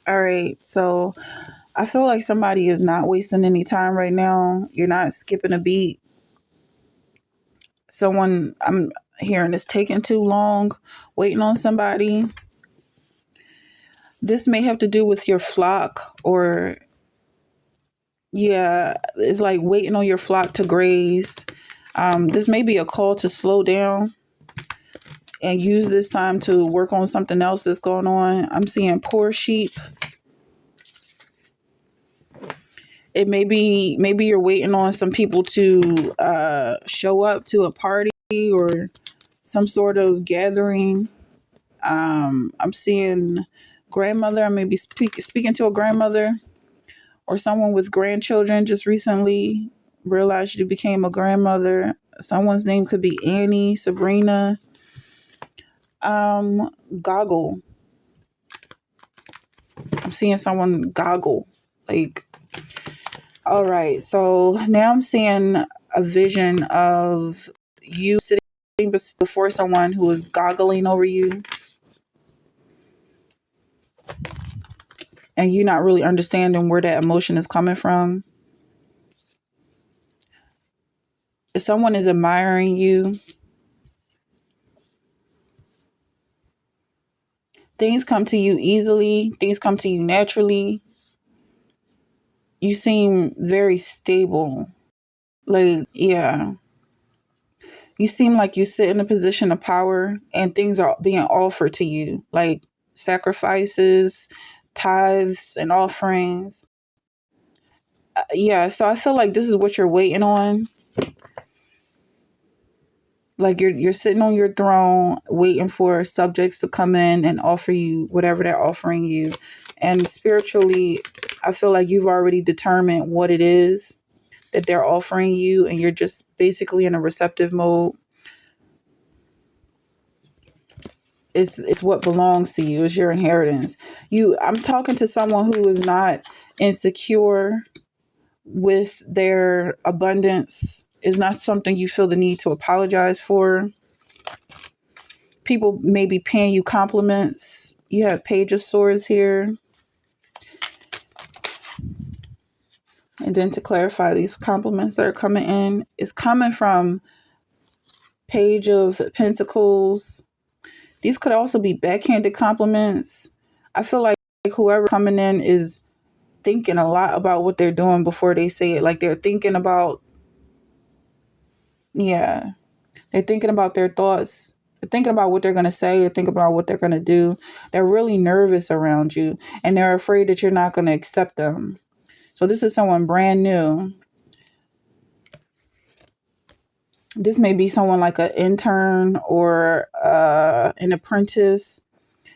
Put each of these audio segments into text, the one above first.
All right. So I feel like somebody is not wasting any time right now. You're not skipping a beat. Someone I'm hearing is taking too long, waiting on somebody. This may have to do with your flock, or yeah, it's like waiting on your flock to graze. This may be a call to slow down and use this time to work on something else that's going on. I'm seeing poor sheep. It may be, maybe you're waiting on some people to show up to a party or some sort of gathering. I'm seeing grandmother. I may be speaking to a grandmother or someone with grandchildren just recently realized you became a grandmother. Someone's name could be Annie, Sabrina. Goggle. I'm seeing someone goggle. Like, all right. So now I'm seeing a vision of you sitting before someone who is goggling over you and you not really understanding where that emotion is coming from. If someone is admiring you, things come to you easily, things come to you naturally. You seem very stable. Like, yeah. You seem like you sit in a position of power and things are being offered to you, like sacrifices, tithes, and offerings. Yeah, so I feel like this is what you're waiting on. Like you're sitting on your throne waiting for subjects to come in and offer you whatever they're offering you. And spiritually, I feel like you've already determined what it is that they're offering you and you're just basically in a receptive mode. It's what belongs to you. It's your inheritance. I'm talking to someone who is not insecure with their abundance. Is not something you feel the need to apologize for. People may be paying you compliments. You have Page of Swords here. And then to clarify, these compliments that are coming in is coming from Page of Pentacles. These could also be backhanded compliments. I feel like whoever coming in is thinking a lot about what they're doing before they say it. Like they're thinking about, yeah, they're thinking about their thoughts. They're thinking about what they're going to say. They're thinking about what they're going to do. They're really nervous around you and they're afraid that you're not going to accept them. So this is someone brand new. This may be someone like an intern or an apprentice,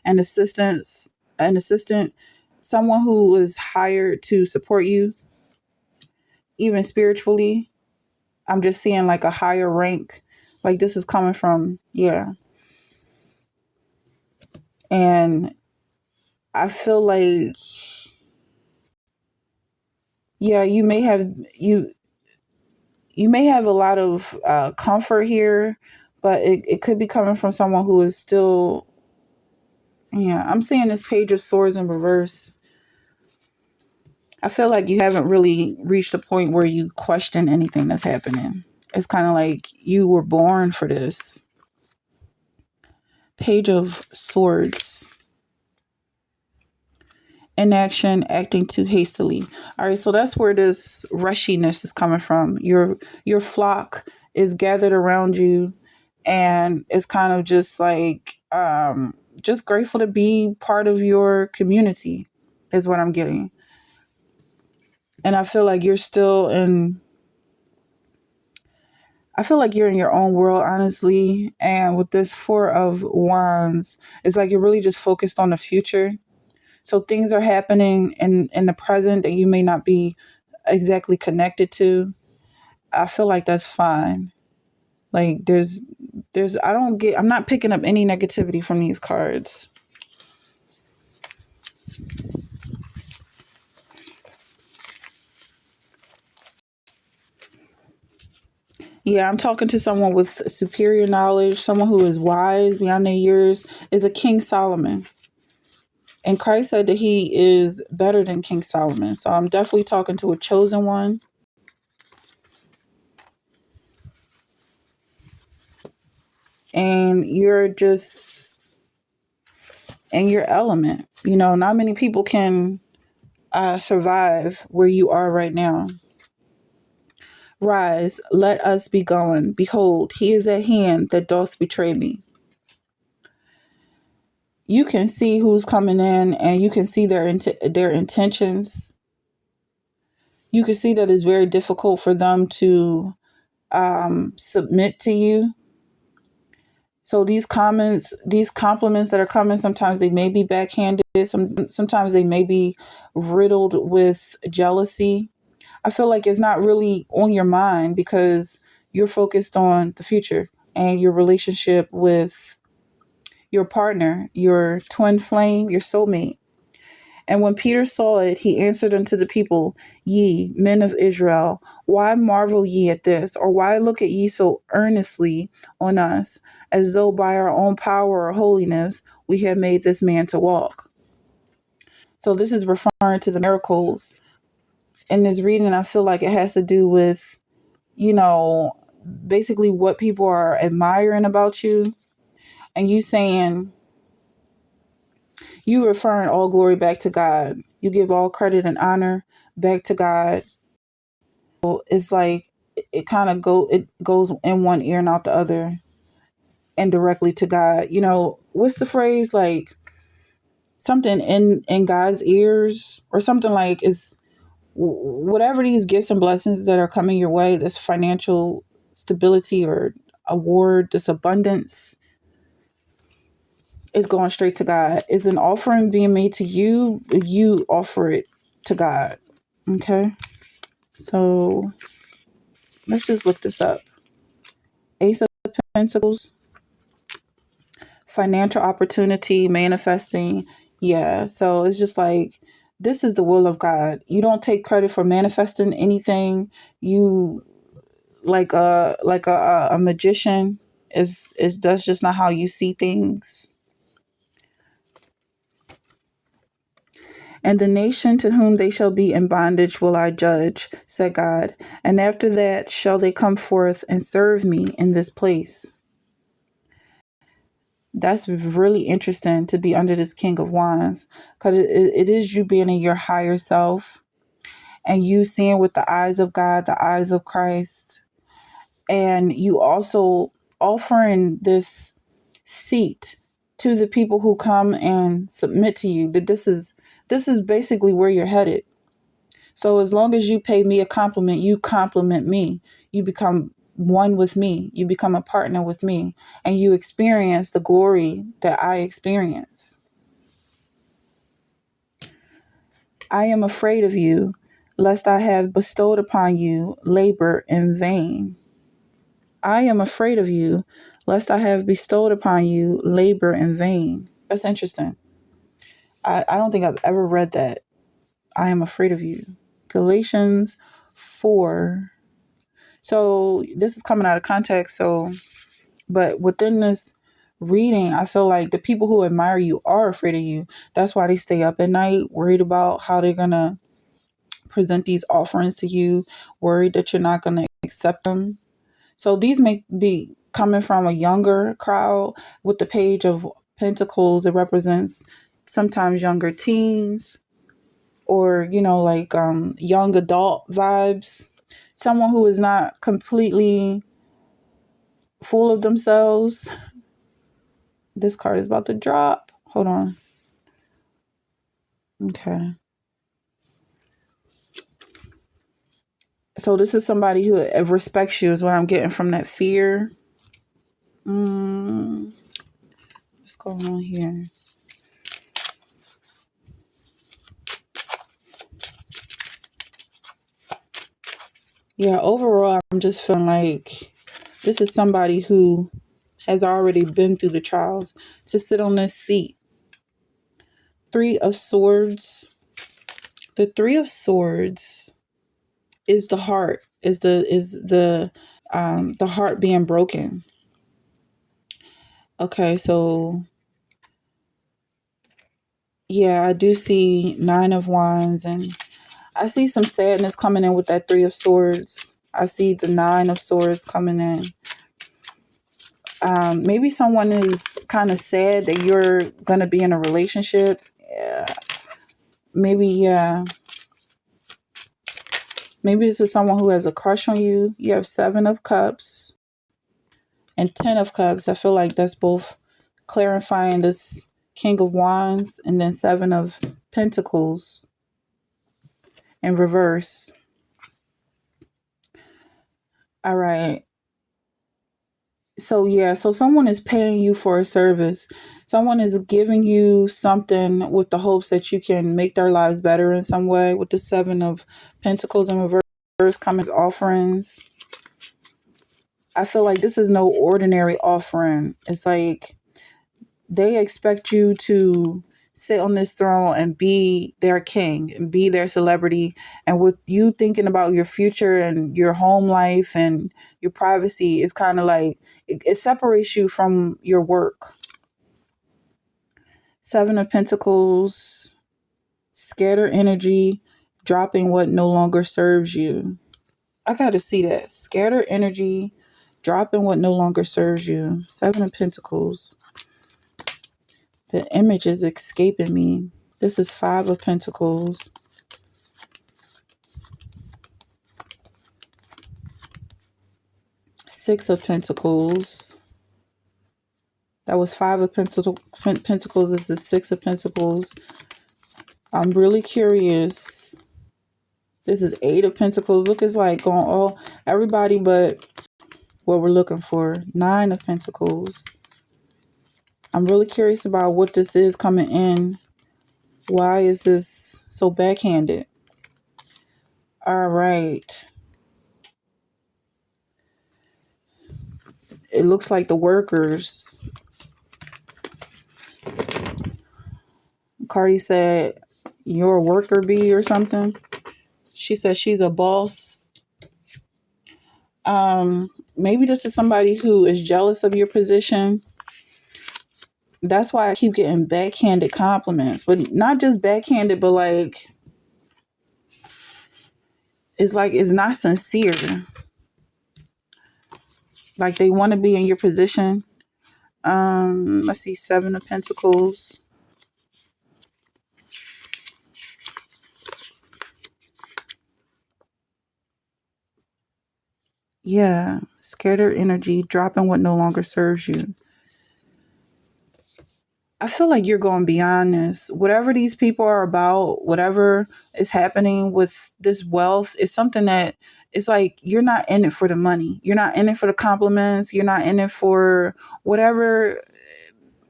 an assistant, someone who is hired to support you, even spiritually. I'm just seeing like a higher rank. Like this is coming from, yeah. And I feel like, yeah, you may have a lot of comfort here, but it could be coming from someone who is still, yeah. I'm seeing this Page of Swords in reverse. I feel like you haven't really reached a point where you question anything that's happening. It's kind of like you were born for this. Page of Swords. Inaction, acting too hastily. All right, so that's where this rushiness is coming from. Your flock is gathered around you and it's kind of just grateful to be part of your community is what I'm getting. And I feel like you're in your own world, honestly. And with this Four of Wands, it's like you're really just focused on the future. So things are happening in the present that you may not be exactly connected to. I feel like that's fine. Like I'm not picking up any negativity from these cards. Yeah, I'm talking to someone with superior knowledge, someone who is wise beyond their years, is a King Solomon. And Christ said that he is better than King Solomon. So I'm definitely talking to a chosen one. And you're just in your element. You know, not many people can survive where you are right now. Rise, let us be going. Behold, he is at hand that doth betray me. You can see who's coming in, and you can see their intentions. You can see that it's very difficult for them to submit to you. So these comments, these compliments that are coming, sometimes they may be backhanded. Sometimes they may be riddled with jealousy. I feel like it's not really on your mind because you're focused on the future and your relationship with your partner, your twin flame, your soulmate. And when Peter saw it, he answered unto the people, Ye men of Israel, why marvel ye at this? Or why look at ye so earnestly on us, as though by our own power or holiness we had made this man to walk? So this is referring to the miracles. In this reading, I feel like it has to do with, you know, basically what people are admiring about you. And you saying, you referring all glory back to God. You give all credit and honor back to God. It's like it goes in one ear and out the other, and directly to God. You know, what's the phrase, like something in God's ears, or something like, is whatever these gifts and blessings that are coming your way, this financial stability or award, this abundance, is going straight to God. Is an offering being made to you? You offer it to God. Okay. So let's just look this up. Ace of Pentacles, financial opportunity, manifesting. Yeah. So it's just like, this is the will of God. You don't take credit for manifesting anything. You, like a magician, is that's just not how you see things. And the nation to whom they shall be in bondage will I judge, said God. And after that shall they come forth and serve me in this place. That's really interesting to be under this King of Wands, because it is you being in your higher self and you seeing with the eyes of God, the eyes of Christ. And you also offering this seat to the people who come and submit to you, that this is basically where you're headed. So as long as you pay me a compliment, you compliment me. You become one with me. You become a partner with me. And you experience the glory that I experience. I am afraid of you, lest I have bestowed upon you labor in vain. I am afraid of you, lest I have bestowed upon you labor in vain. That's interesting. I don't think I've ever read that. I am afraid of you. Galatians 4. So this is coming out of context. So, but within this reading, I feel like the people who admire you are afraid of you. That's why they stay up at night, worried about how they're going to present these offerings to you, worried that you're not going to accept them. So these may be coming from a younger crowd. With the Page of Pentacles, it represents sometimes younger teens, or, you know, like young adult vibes. Someone who is not completely full of themselves. This card is about to drop. Hold on. Okay. So this is somebody who respects you, is what I'm getting from that fear. What's going on here? Yeah, overall, I'm just feeling like this is somebody who has already been through the trials to sit on this seat. Three of Swords. The Three of Swords is the heart, is the heart being broken. Okay, so Yeah, I do see Nine of Wands, and I see some sadness coming in with that Three of Swords. I see the Nine of Swords coming in. Maybe someone is kind of sad that you're going to be in a relationship. Maybe, yeah. Maybe this is someone who has a crush on you. You have Seven of Cups and Ten of Cups. I feel like that's both clarifying this King of Wands and then Seven of Pentacles in reverse. All right. So yeah, so someone is paying you for a service. Someone is giving you something with the hopes that you can make their lives better in some way. With the Seven of Pentacles in reverse coming as offerings. I feel like this is no ordinary offering. It's like they expect you to sit on this throne and be their king and be their celebrity. And with you thinking about your future and your home life and your privacy, it's kind of like it separates you from your work. Seven of Pentacles, scatter energy, dropping what no longer serves you. I got to see that. Scatter energy, dropping what no longer serves you. Seven of Pentacles. The image is escaping me. This is Five of Pentacles. Six of Pentacles. That was Five of Pentacles. This is Six of Pentacles. I'm really curious. This is Eight of Pentacles. Look, it's like going all everybody but what we're looking for. Nine of Pentacles. I'm really curious about what this is coming in. Why is this so backhanded? All right. It looks like the workers. Cardi said, "You're a worker bee or something." She said she's a boss. Maybe this is somebody who is jealous of your position. That's why I keep getting backhanded compliments, but not just backhanded, but like it's not sincere. Like they want to be in your position. Let's see, Seven of Pentacles. Yeah, scattered energy, dropping what no longer serves you. I feel like you're going beyond this. Whatever these people are about, whatever is happening with this wealth, is something that it's like you're not in it for the money. You're not in it for the compliments. You're not in it for whatever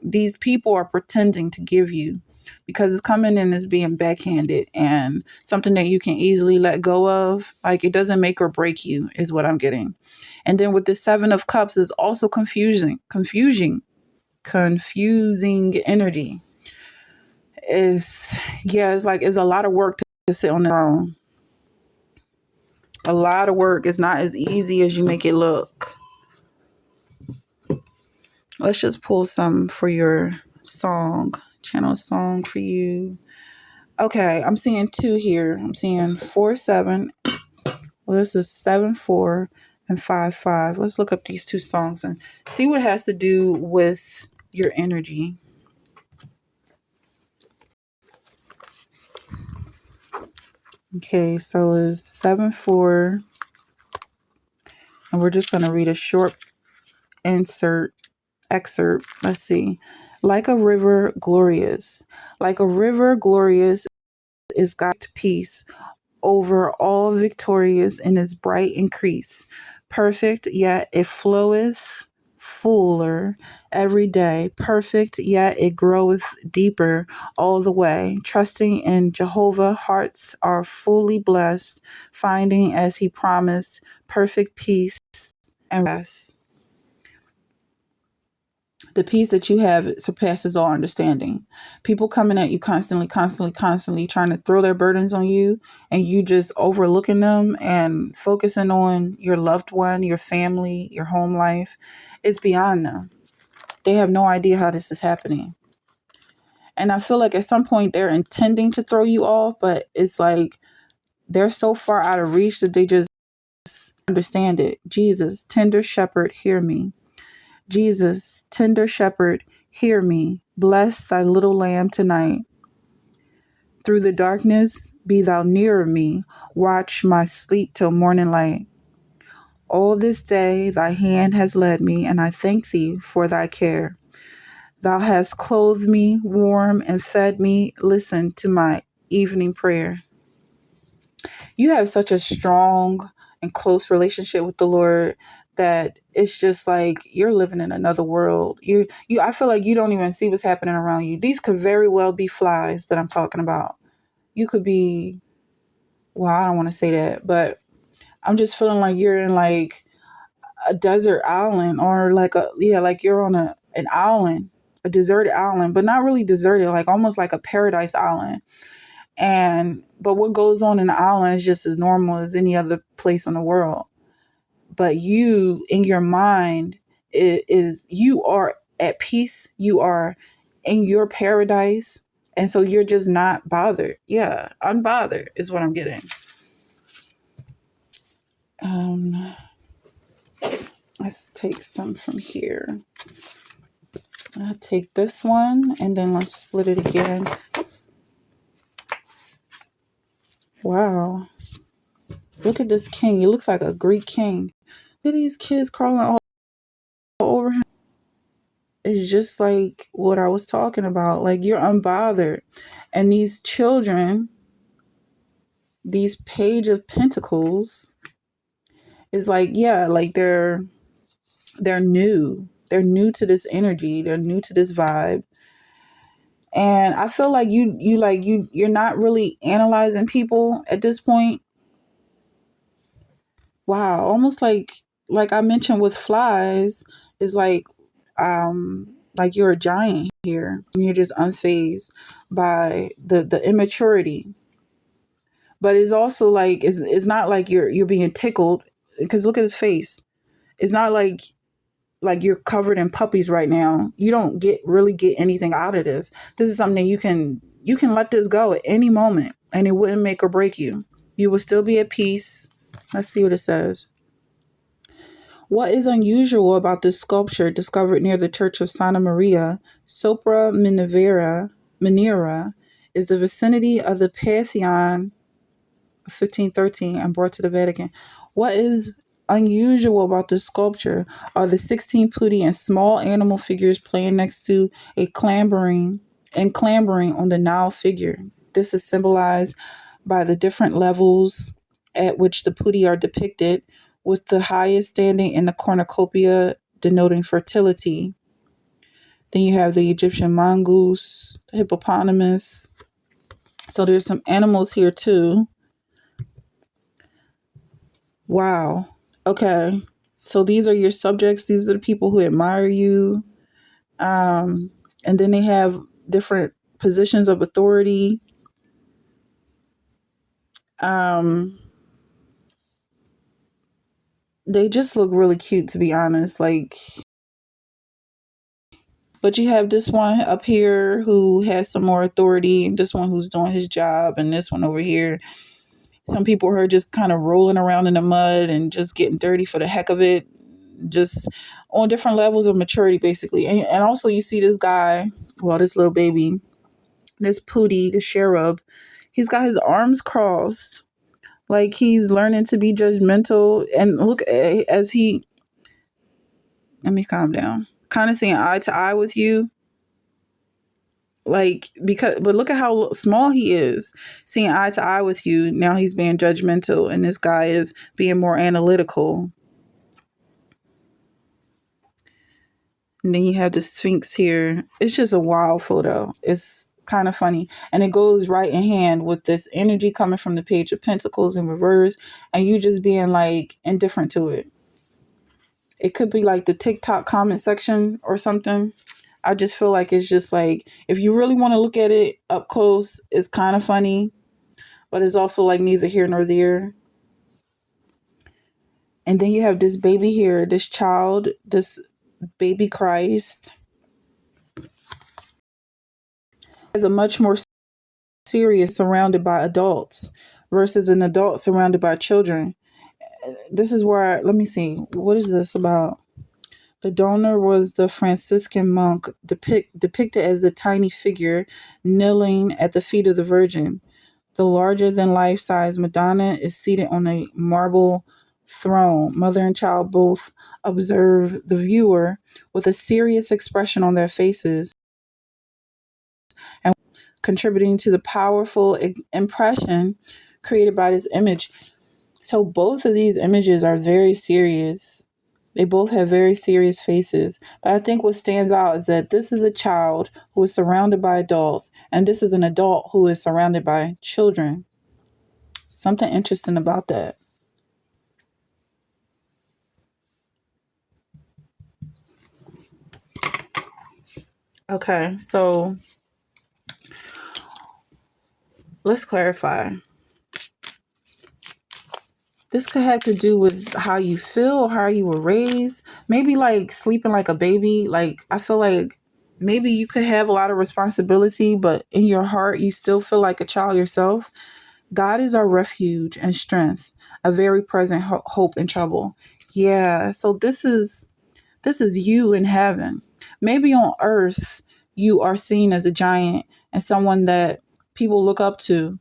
these people are pretending to give you, because it's coming in as being backhanded and something that you can easily let go of. Like it doesn't make or break you, is what I'm getting. And then with the Seven of Cups is also confusing energy. Is yeah, it's like it's a lot of work to sit on the throne. A lot of work. It's not as easy as you make it look. Let's just pull some for your song. Channel a song for you. Okay, I'm seeing two here. I'm seeing 4-7. Well, this is 7-4 and 5-5. Let's look up these two songs and see what it has to do with your energy. Okay, so it's 7-4. And we're just going to read a short excerpt. Let's see. Like a river glorious. Like a river glorious is God's peace, over all victorious in its bright increase. Perfect, yet it floweth fuller every day. Perfect, yet it groweth deeper all the way. Trusting in Jehovah, hearts are fully blessed, finding as he promised perfect peace and rest. The peace that you have surpasses all understanding. People coming at you constantly trying to throw their burdens on you, and you just overlooking them and focusing on your loved one, your family, your home life is beyond them. They have no idea how this is happening. And I feel like at some point they're intending to throw you off, but it's like they're so far out of reach that they just understand it. Jesus, tender shepherd, hear me. Jesus, tender shepherd, hear me. Bless thy little lamb tonight. Through the darkness, be thou nearer me. Watch my sleep till morning light. All this day thy hand has led me, and I thank thee for thy care. Thou hast clothed me warm and fed me. Listen to my evening prayer. You have such a strong and close relationship with the Lord that it's just like you're living in another world. I feel like you don't even see what's happening around you. These could very well be flies that I'm talking about. You could be, well, I don't want to say that, but I'm just feeling like you're in like a desert island, or like you're on an island, a deserted island, but not really deserted, like almost like a paradise island. But what goes on in the island is just as normal as any other place in the world. But you, in your mind, is you are at peace. You are in your paradise. And so you're just not bothered. Yeah, unbothered is what I'm getting. Let's take some from here. I'll take this one and then let's split it again. Wow. Look at this king. He looks like a Greek king. Look at these kids crawling all over him. It's just like what I was talking about. Like, you're unbothered. And these children, these page of pentacles, is like, yeah, like they're new. They're new to this energy. They're new to this vibe. And I feel like you're not really analyzing people at this point. Wow, almost like I mentioned with flies, is like you're a giant here and you're just unfazed by the immaturity. But it's also like it's not like you're being tickled, because look at his face. It's not like you're covered in puppies right now. You don't really get anything out of this. This is something you can let this go at any moment and it wouldn't make or break you. You will still be at peace. Let's see what it says. What is unusual about this sculpture discovered near the Church of Santa Maria sopra Minerva is the vicinity of the Pantheon of 1513 and brought to the Vatican. What is unusual about this sculpture are the 16 putti and small animal figures playing next to a clambering on the Nile figure. This is symbolized by the different levels at which the putti are depicted, with the highest standing in the cornucopia denoting fertility. Then you have the Egyptian mongoose, the hippopotamus. So there's some animals here too. Wow. Okay. So these are your subjects. These are the people who admire you. And then they have different positions of authority. They just look really cute, to be honest. But you have this one up here who has some more authority, and this one who's doing his job, and this one over here. Some people are just kind of rolling around in the mud and just getting dirty for the heck of it, just on different levels of maturity, basically. And also you see this guy, well, this little baby, this Pootie, the cherub, he's got his arms crossed, like he's learning to be judgmental. And look, as he, let me calm down, kind of seeing eye to eye with you. But look at how small he is, seeing eye to eye with you. Now he's being judgmental, and this guy is being more analytical. And then you have the Sphinx here. It's just a wild photo. It's kind of funny. And it goes right in hand with this energy coming from the Page of Pentacles in reverse, and you just being like indifferent to it. It could be like the TikTok comment section or something. I just feel like it's just like, if you really want to look at it up close, it's kind of funny, but it's also like neither here nor there. And then you have this baby here, this child, this baby Christ. is a much more serious surrounded by adults versus an adult surrounded by children. This is where, let me see, what is this about? The donor was the Franciscan monk depicted as the tiny figure kneeling at the feet of the Virgin. The larger than life size Madonna is seated on a marble throne. Mother and child both observe the viewer with a serious expression on their faces and contributing to the powerful impression created by this image. So both of these images are very serious. They both have very serious faces. But I think what stands out is that this is a child who is surrounded by adults, and this is an adult who is surrounded by children. Something interesting about that. Okay, so let's clarify. This could have to do with how you feel, how you were raised. Maybe like sleeping like a baby. Like, I feel like maybe you could have a lot of responsibility, but in your heart, you still feel like a child yourself. God is our refuge and strength, a very present hope in trouble. Yeah, so this is you in heaven. Maybe on earth you are seen as a giant and someone that people look up to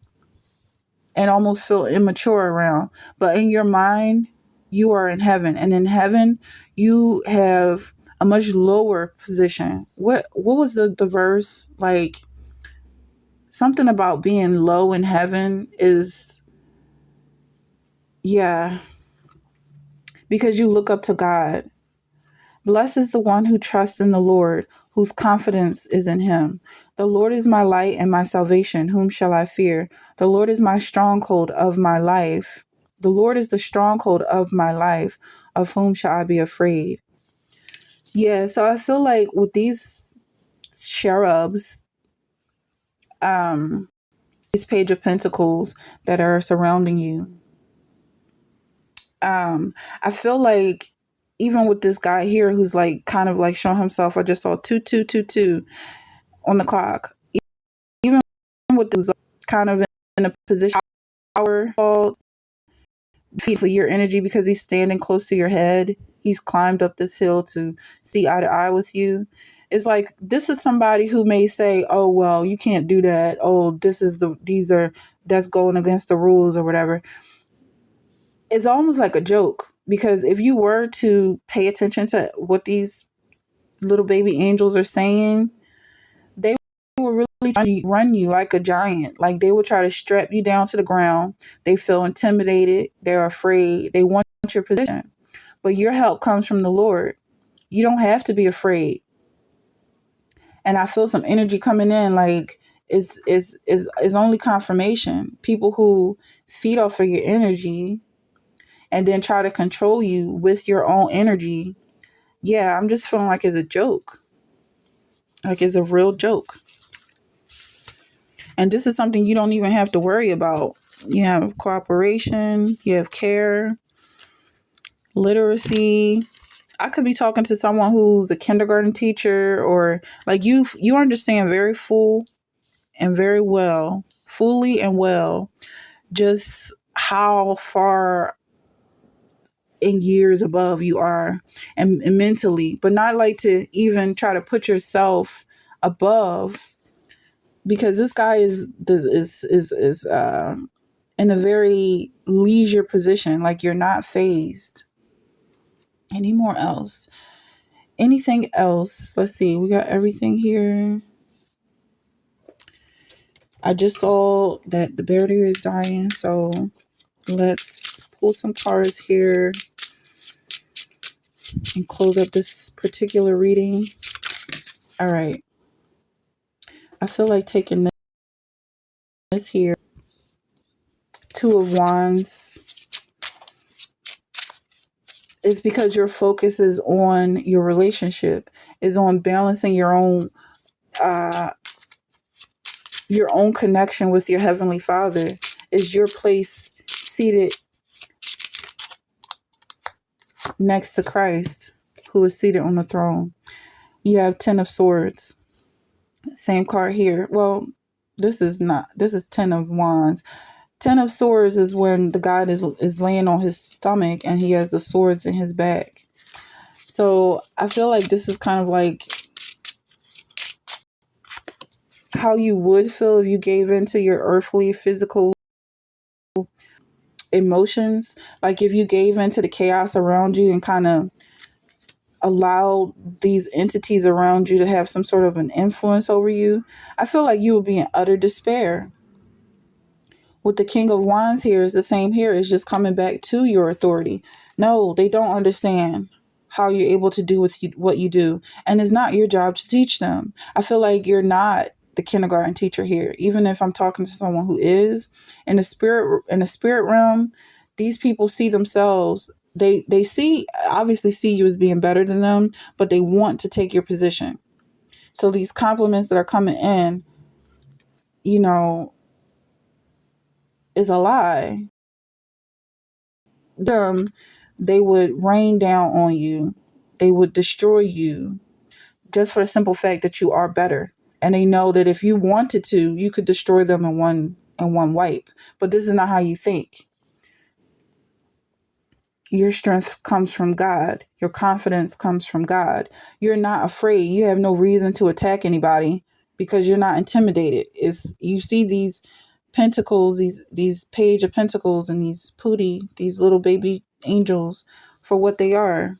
and almost feel immature around. But in your mind, you are in heaven. And in heaven, you have a much lower position. What was the verse? Like, something about being low in heaven is, yeah, because you look up to God. Blessed is the one who trusts in the Lord, whose confidence is in him. The Lord is my light and my salvation. Whom shall I fear? The Lord is my stronghold of my life. The Lord is the stronghold of my life. Of whom shall I be afraid? Yeah, so I feel like with these cherubs, these page of pentacles that are surrounding you, I feel like even with this guy here who's like kind of like showing himself, I just saw 2222 on the clock. Even with this kind of in a position power feed for your energy because he's standing close to your head. He's climbed up this hill to see eye to eye with you. It's like this is somebody who may say, "Oh well, you can't do that. Oh, that's going against the rules or whatever." It's almost like a joke because if you were to pay attention to what these little baby angels are saying, they will really try to run you like a giant. Like they will try to strap you down to the ground. They feel intimidated. They're afraid. They want your position. But your help comes from the Lord. You don't have to be afraid. And I feel some energy coming in like is only confirmation. People who feed off of your energy and then try to control you with your own energy. Yeah, I'm just feeling like it's a joke. Like it's a real joke. And this is something you don't even have to worry about. You have cooperation, you have care, literacy. I could be talking to someone who's a kindergarten teacher or like you understand very full and very well, fully and well, just how far in years above you are and mentally, but not like to even try to put yourself above because this guy is in a very leisure position. Like you're not phased. Anymore else? Anything else? Let's see. We got everything here. I just saw that the barrier is dying, so let's pull some cards here and close up this particular reading. All right. I feel like taking this here. Two of Wands is because your focus is on your relationship, is on balancing uh your own connection with your Heavenly Father. Is your place seated next to Christ, who is seated on the throne. You have 10 of Swords. Same card here. Well, this is not. This is Ten of Wands. Ten of Swords is when the guy is laying on his stomach and he has the swords in his back. So I feel like this is kind of like how you would feel if you gave into your earthly, physical emotions. Like if you gave into the chaos around you and kind of allowed these entities around you to have some sort of an influence over you, I feel like you would be in utter despair. With the King of Wands here is the same here. It's just coming back to your authority. No, they don't understand how you're able to do what you do. And it's not your job to teach them. I feel like you're not the kindergarten teacher here. Even if I'm talking to someone who is in the spirit realm, these people see themselves. They see obviously see you as being better than them, but they want to take your position. So these compliments that are coming in, you know, is a lie. Them, they would rain down on you. They would destroy you just for the simple fact that you are better. And they know that if you wanted to, you could destroy them in one wipe. But this is not how you think. Your strength comes from God. Your confidence comes from God. You're not afraid. You have no reason to attack anybody because you're not intimidated. It's you see these pentacles, these page of pentacles and these little baby angels for what they are.